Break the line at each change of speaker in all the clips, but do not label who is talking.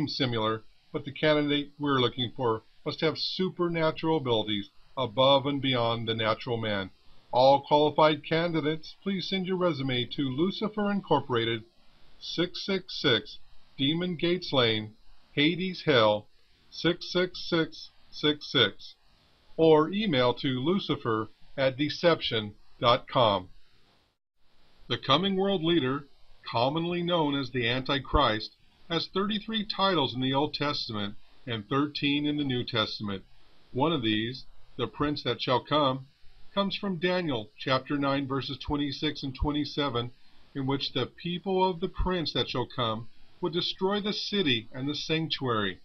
seems similar, but the candidate we're looking for must have supernatural abilities above and beyond the natural man. All qualified candidates, please send your resume to Lucifer Incorporated, 666 Demon Gates Lane, Hades Hell, 66666, or email to lucifer@deception.com. The coming world leader, commonly known as the Antichrist, has 33 titles in the Old Testament and 13 in the New Testament. One of these, the Prince that shall come, comes from Daniel chapter 9 verses 26 and 27, in which the people of the Prince that shall come would destroy the city and the sanctuary.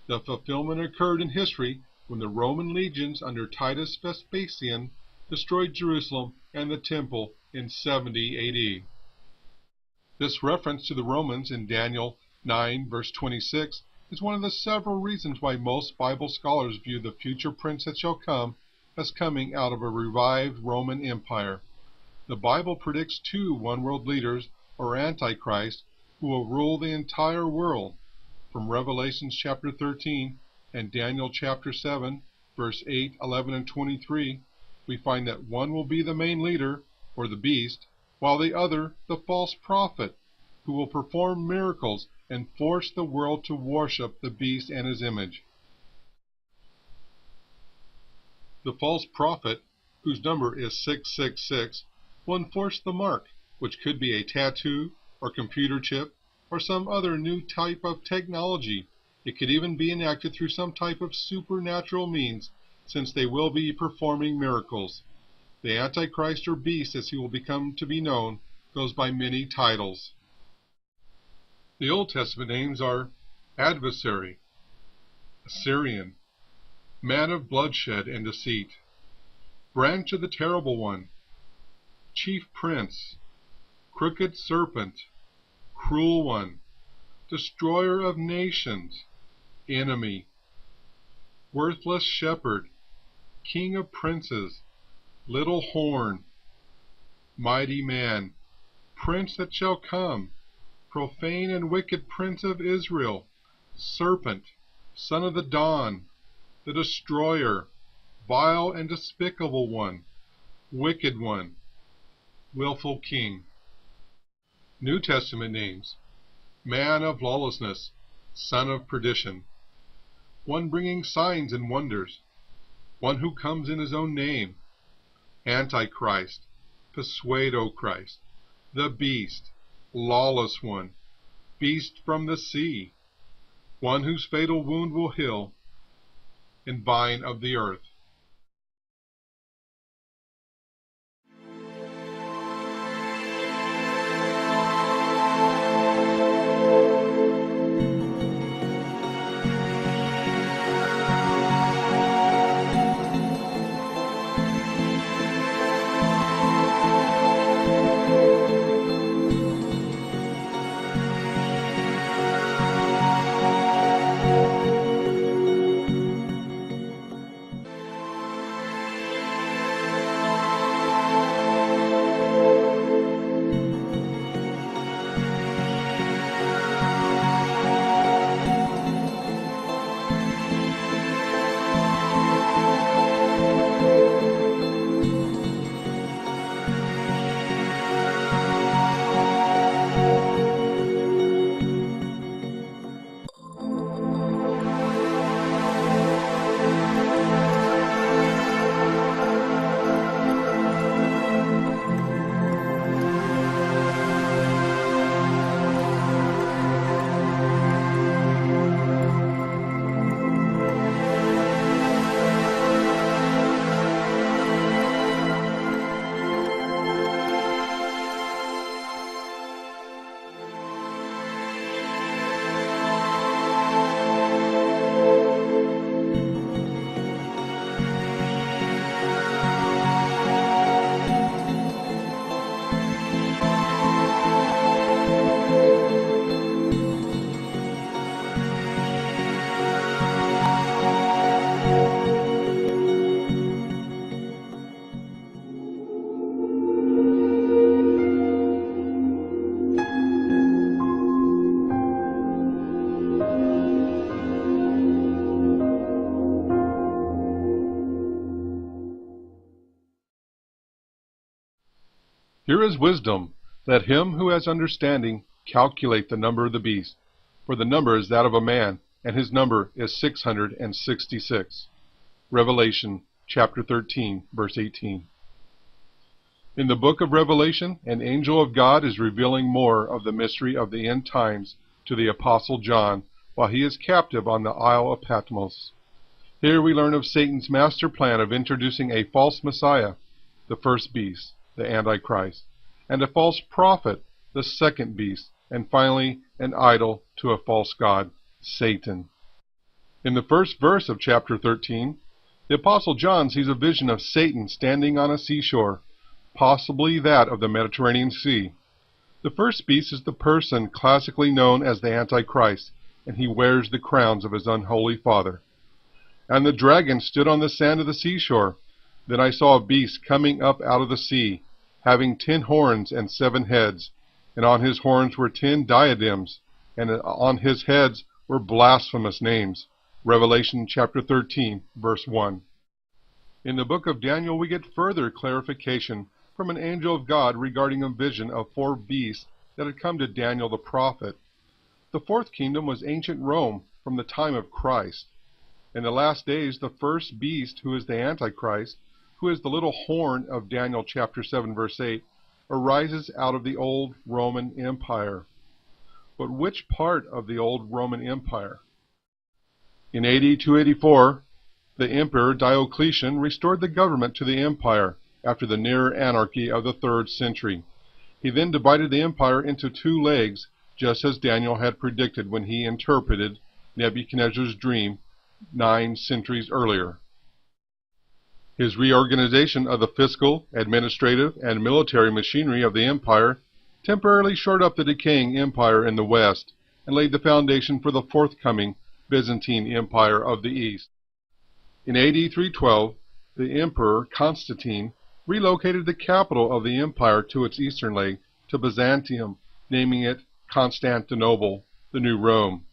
The fulfillment occurred in history when the Roman legions under Titus Vespasian destroyed Jerusalem and the temple in 70 AD. This reference to the Romans in Daniel 9 verse 26 is one of the several reasons why most Bible scholars view the future Prince that shall come as coming out of a revived Roman Empire. The Bible predicts two one-world leaders, or Antichrist, who will rule the entire world. From Revelation chapter 13 and Daniel chapter 7, verse 8, 11, and 23, we find that one will be the main leader, or the beast, while the other, the false prophet, who will perform miracles and force the world to worship the beast and his image. The false prophet, whose number is 666, will enforce the mark, which could be a tattoo or computer chip or some other new type of technology. It could even be enacted through some type of supernatural means, since they will be performing miracles. The Antichrist, or beast as he will become to be known, goes by many titles. The Old Testament names are Adversary, Assyrian, Man of bloodshed and deceit, Branch of the Terrible One, Chief Prince, Crooked Serpent, Cruel One, Destroyer of Nations, Enemy, Worthless Shepherd, King of Princes, Little Horn, Mighty Man, Prince that shall come, Profane and wicked Prince of Israel, Serpent, Son of the Dawn, the Destroyer, Vile and Despicable One, Wicked One, Willful King. New Testament names: Man of Lawlessness, Son of Perdition, One bringing signs and wonders, One who comes in his own name, Antichrist, Pseudo-Christ, the Beast, Lawless One, Beast from the sea, One whose fatal wound will heal, and Vine of the earth. Here is wisdom. Let him who has understanding calculate the number of the beast, for the number is that of a man, and his number is 666. Revelation chapter 13, verse 18. In the book of Revelation, an angel of God is revealing more of the mystery of the end times to the Apostle John while he is captive on the Isle of Patmos. Here we learn of Satan's master plan of introducing a false Messiah, the first beast, the Antichrist, and a false prophet, the second beast, and finally an idol to a false god, Satan. In the first verse of chapter 13, the Apostle John sees a vision of Satan standing on a seashore, possibly that of the Mediterranean Sea. The first beast is the person classically known as the Antichrist, and he wears the crowns of his unholy father. And the dragon stood on the sand of the seashore. Then I saw a beast coming up out of the sea, having 10 horns and 7 heads, and on his horns were 10 diadems, and on his heads were blasphemous names. Revelation chapter 13, verse 1. In the book of Daniel we get further clarification from an angel of God regarding a vision of 4 beasts that had come to Daniel the prophet. The 4th kingdom was ancient Rome from the time of Christ. In the last days, the first beast, who is the Antichrist, who is the little horn of Daniel chapter 7, verse 8, arises out of the old Roman Empire. But which part of the old Roman Empire? In AD 284, the Emperor Diocletian restored the government to the empire after the near anarchy of the 3rd century. He then divided the empire into 2 legs, just as Daniel had predicted when he interpreted Nebuchadnezzar's dream 9 centuries earlier. His reorganization of the fiscal, administrative, and military machinery of the empire temporarily shored up the decaying empire in the west and laid the foundation for the forthcoming Byzantine Empire of the East. In AD 312, the Emperor Constantine relocated the capital of the empire to its eastern leg, to Byzantium, naming it Constantinople, the New Rome.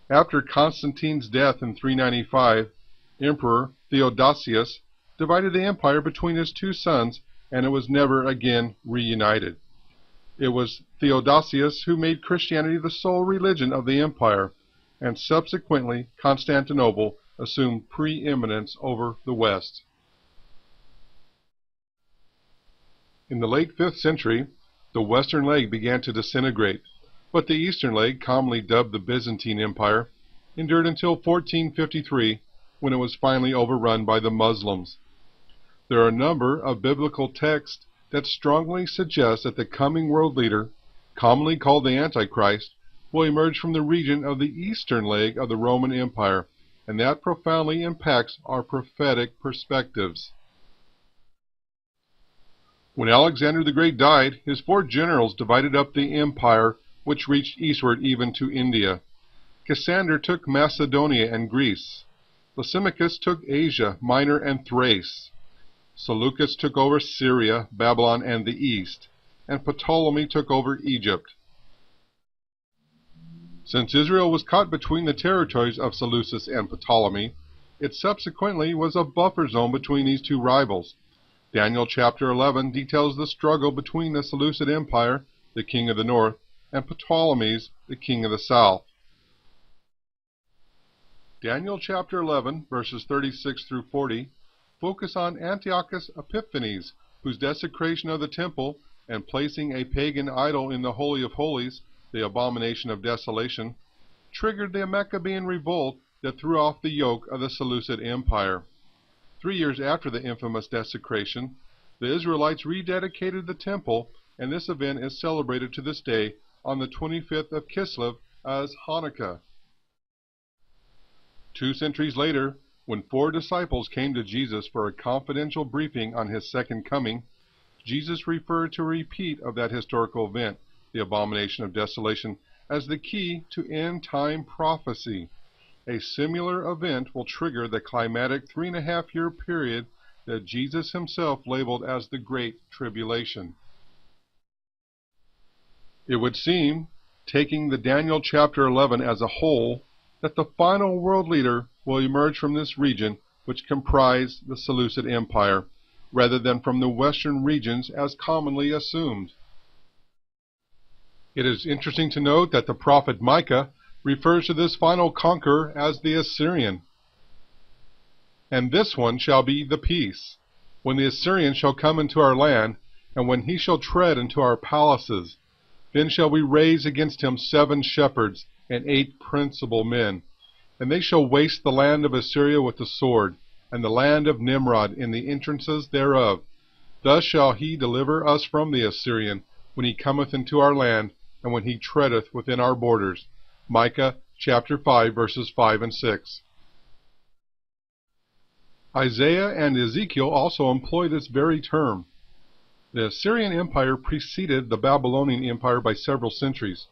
After Constantine's death in 395, Emperor Theodosius divided the empire between his 2 sons, and it was never again reunited. It was Theodosius who made Christianity the sole religion of the empire, and subsequently Constantinople assumed preeminence over the West. In the late 5th century, the western leg began to disintegrate, but the eastern leg, commonly dubbed the Byzantine Empire, endured until 1453, when it was finally overrun by the Muslims. There are a number of biblical texts that strongly suggest that the coming world leader, commonly called the Antichrist, will emerge from the region of the eastern leg of the Roman Empire, and that profoundly impacts our prophetic perspectives. When Alexander the Great died, his 4 generals divided up the empire, which reached eastward even to India. Cassander took Macedonia and Greece. Lysimachus took Asia Minor and Thrace. Seleucus took over Syria, Babylon, and the east, and Ptolemy took over Egypt. Since Israel was caught between the territories of Seleucus and Ptolemy, it subsequently was a buffer zone between these 2 rivals. Daniel chapter 11 details the struggle between the Seleucid Empire, the king of the north, and Ptolemy's, the king of the south. Daniel chapter 11, verses 36 through 40, focus on Antiochus Epiphanes, whose desecration of the temple and placing a pagan idol in the Holy of Holies, the abomination of desolation, triggered the Maccabean revolt that threw off the yoke of the Seleucid Empire. 3 years after the infamous desecration, the Israelites rededicated the temple, and this event is celebrated to this day on the 25th of Kislev as Hanukkah. 2 centuries later, when 4 disciples came to Jesus for a confidential briefing on his second coming, Jesus referred to a repeat of that historical event, the abomination of desolation, as the key to end-time prophecy. A similar event will trigger the climatic 3.5-year period that Jesus himself labeled as the Great Tribulation. It would seem, taking the Daniel chapter 11 as a whole, that the final world leader will emerge from this region, which comprised the Seleucid Empire, rather than from the western regions as commonly assumed. It is interesting to note that the prophet Micah refers to this final conqueror as the Assyrian. And this one shall be the peace, when the Assyrian shall come into our land, and when he shall tread into our palaces. Then shall we raise against him 7 shepherds and 8 principal men. And they shall waste the land of Assyria with the sword, and the land of Nimrod in the entrances thereof. Thus shall he deliver us from the Assyrian, when he cometh into our land, and when he treadeth within our borders. Micah chapter 5, verses 5 and 6. Isaiah and Ezekiel also employ this very term. The Assyrian Empire preceded the Babylonian Empire by several centuries.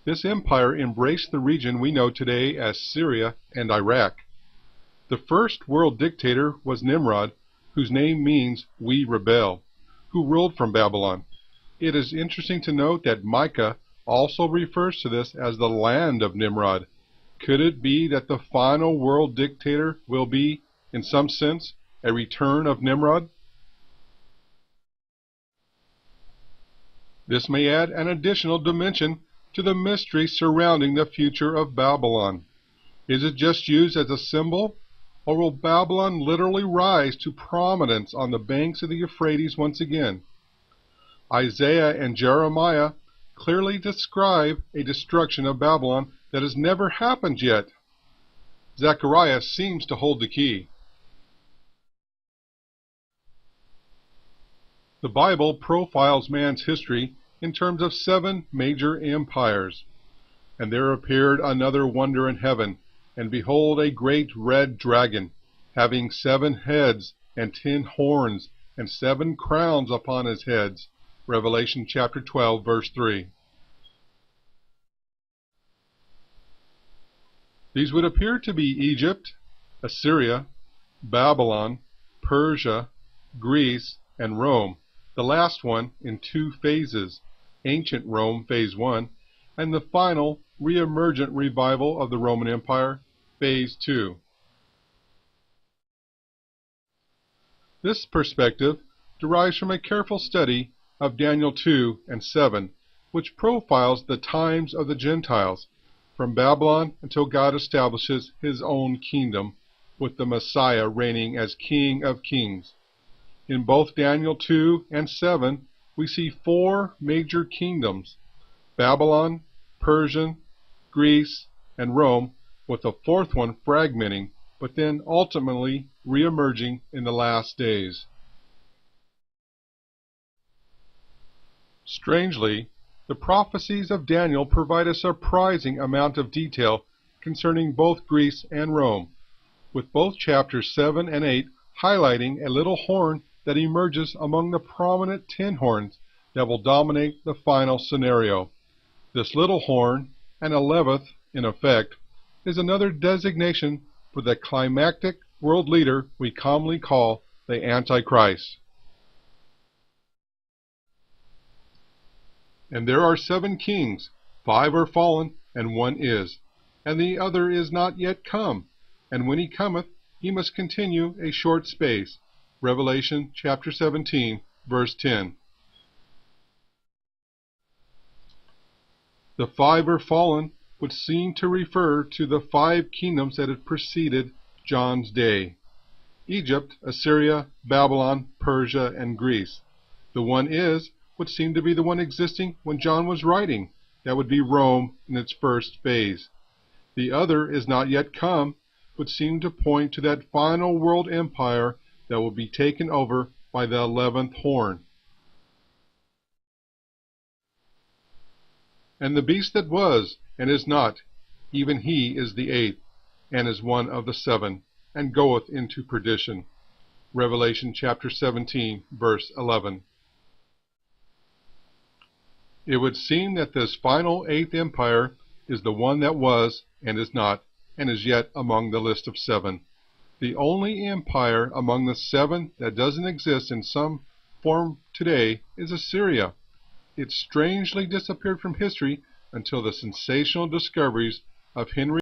This empire embraced the region we know today as Syria and Iraq. The first world dictator was Nimrod, whose name means "we rebel," who ruled from Babylon. It is interesting to note that Micah also refers to this as the land of Nimrod. Could it be that the final world dictator will be, in some sense, a return of Nimrod? This may add an additional dimension to the mystery surrounding the future of Babylon. Is it just used as a symbol, or will Babylon literally rise to prominence on the banks of the Euphrates once again? Isaiah and Jeremiah clearly describe a destruction of Babylon that has never happened yet. Zechariah seems to hold the key. The Bible profiles man's history in terms of 7 major empires. And there appeared another wonder in heaven, and behold, a great red dragon, having 7 heads and 10 horns, and 7 crowns upon his heads. Revelation chapter 12, verse 3. These would appear to be Egypt, Assyria, Babylon, Persia, Greece, and Rome, the last one in 2 phases, ancient Rome, phase 1, and the final re-emergent revival of the Roman Empire, phase 2. This perspective derives from a careful study of Daniel 2 and 7, which profiles the times of the Gentiles, from Babylon until God establishes his own kingdom, with the Messiah reigning as King of Kings. In both Daniel 2 and 7, we see 4 major kingdoms: Babylon, Persia, Greece, and Rome, with the 4th one fragmenting, but then ultimately re-emerging in the last days. Strangely, the prophecies of Daniel provide a surprising amount of detail concerning both Greece and Rome, with both chapters 7 and 8 highlighting a little horn that emerges among the prominent 10 horns that will dominate the final scenario. This little horn, an 11th in effect, is another designation for the climactic world leader we commonly call the Antichrist. And there are 7 kings, 5 are fallen, and 1 is, and the other is not yet come, and when he cometh, he must continue a short space. Revelation chapter 17, verse 10. The 5 are fallen would seem to refer to the 5 kingdoms that had preceded John's day: Egypt, Assyria, Babylon, Persia, and Greece. The 1 is would seem to be the one existing when John was writing. That would be Rome in its first phase. The other is not yet come would seem to point to that final world empire that will be taken over by the 11th horn. And the beast that was and is not, even he is the 8th, and is one of the 7, and goeth into perdition. Revelation chapter 17, verse 11. It would seem that this final 8th empire is the one that was and is not, and is yet among the list of 7. The only empire among the 7 that doesn't exist in some form today is Assyria. It strangely disappeared from history until the sensational discoveries of Henry